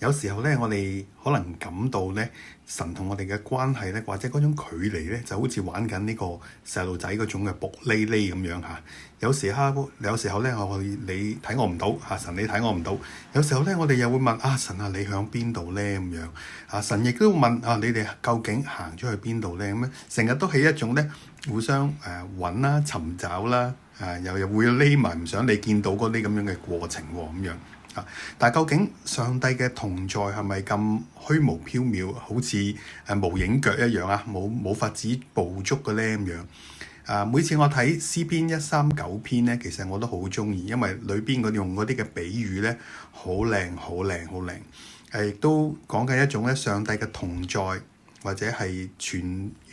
有時候咧，我哋可能感到咧，神同我哋嘅關係咧，或者嗰種距離咧，就好似玩緊呢個細路仔嗰種嘅卜哩哩咁樣嚇。有時候咧，你睇我唔到嚇，神你睇我唔到。有時候咧，我哋又會問啊，神啊，你響邊度咧咁樣啊？神亦都問啊，你哋究竟行咗去邊度咧？咁樣成日都係一種咧互相揾啦、尋找啦，又會匿埋唔想你見到嗰啲咁樣嘅過程喎咁樣。但係究竟上帝嘅同在係咪咁虛無縹緲，好似無影腳一樣啊？冇法子捕捉嘅咧咁樣。每次我睇詩篇139篇咧，其實我都好中意，因為裏邊用嗰啲嘅比喻咧，好靚好靚好靚。亦都講緊一種咧上帝嘅同在，或者係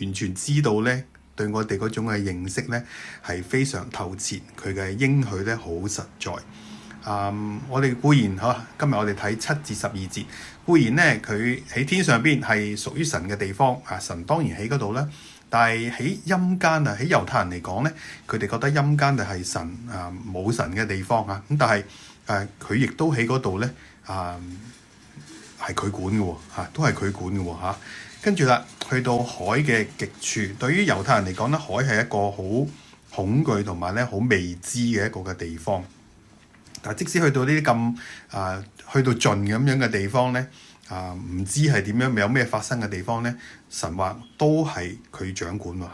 完全知道咧對我哋嗰種嘅認識咧係非常透徹，佢嘅應許咧好實在。我哋固然今日我哋睇7至12節，固然咧佢喺天上邊係屬於神嘅地方，神當然喺嗰度啦。但係喺陰間喺猶太人嚟講咧，佢哋覺得陰間就係神冇神嘅地方咁，但係佢亦都喺嗰度咧係佢管嘅喎，都係佢管嘅喎。跟住啦，去到海嘅極處，對於猶太人嚟講咧，海係一個好恐懼同埋咧好未知嘅一個嘅地方。但即使去到呢啲咁去到盡咁樣嘅地方咧，唔知係點樣，有咩發生嘅地方咧，神話都係佢掌管喎。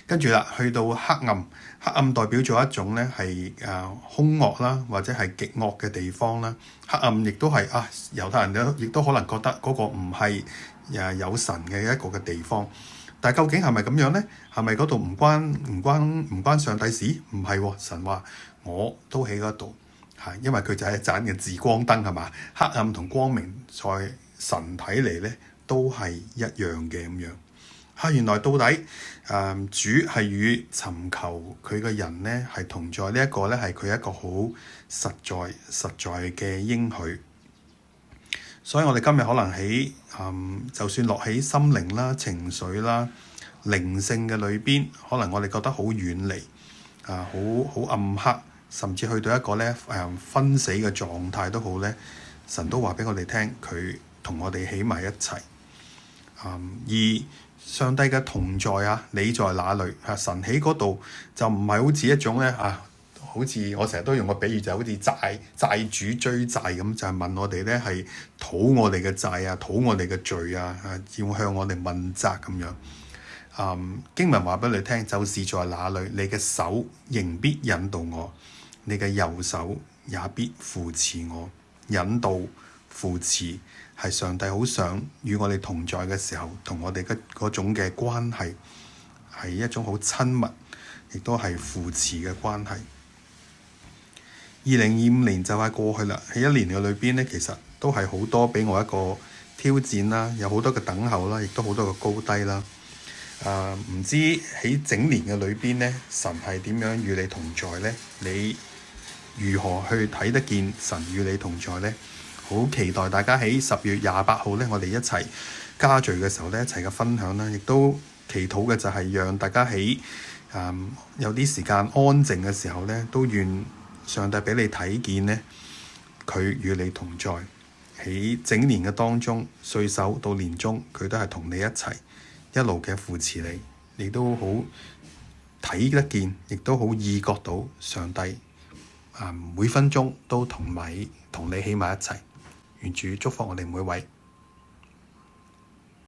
跟住啦，去到黑暗，黑暗代表咗一種咧係兇惡啦，或者係極惡嘅地方啦。黑暗亦都係猶太人亦都可能覺得嗰個唔係有神嘅一個嘅地方。但係究竟係咪咁樣咧？係咪嗰度唔關上帝事？唔係喎，神話我都喺嗰度。因為佢就係一盞嘅自光燈係嘛，黑暗同光明在神睇嚟咧都係一樣嘅咁樣。原來到底主係與尋求佢嘅人咧係同在，呢一個咧係佢一個好實在嘅應許。所以我哋今日可能喺就算落喺心靈啦、情緒啦、靈性嘅裏邊，可能我哋覺得好遠離好暗黑。甚至去到一個咧分死嘅狀態都好咧，神都話俾我哋聽，佢同我哋起埋一齊。而上帝嘅同在你在哪裏？神喺嗰度就唔係好似一種咧好似我成日都用個比喻，就好似債主追債咁，就係問我哋咧係討我哋嘅債討我哋嘅罪要向我哋問責咁樣。經文話俾你聽，就是在哪裏，你嘅手仍必引導我。你嘅右手也必扶持我，引導扶持係上帝好想與我哋同在嘅時候，同我哋嗰種嘅關係係一種好親密，亦都係扶持嘅關係。2025年就快過去啦，喺一年嘅裏邊咧，其實都係好多俾我一個挑戰啦，有好多嘅等候啦，亦都好多嘅高低啦。唔知喺整年嘅裏邊咧，神係點樣與你同在咧？你如何去睇得見神與你同在呢？好期待大家喺10月28號咧，我哋一齊家聚嘅時候咧，一齊嘅分享啦。亦都祈禱嘅就係讓大家喺有啲時間安靜嘅時候咧，都願上帝俾你睇見咧，佢與你同在。喺整年嘅當中，歲首到年終，佢都係同你一齊一路嘅扶持你。你都好睇得見，亦都好意覺到上帝每分鐘都同你起埋一齊。願主祝福我哋每位。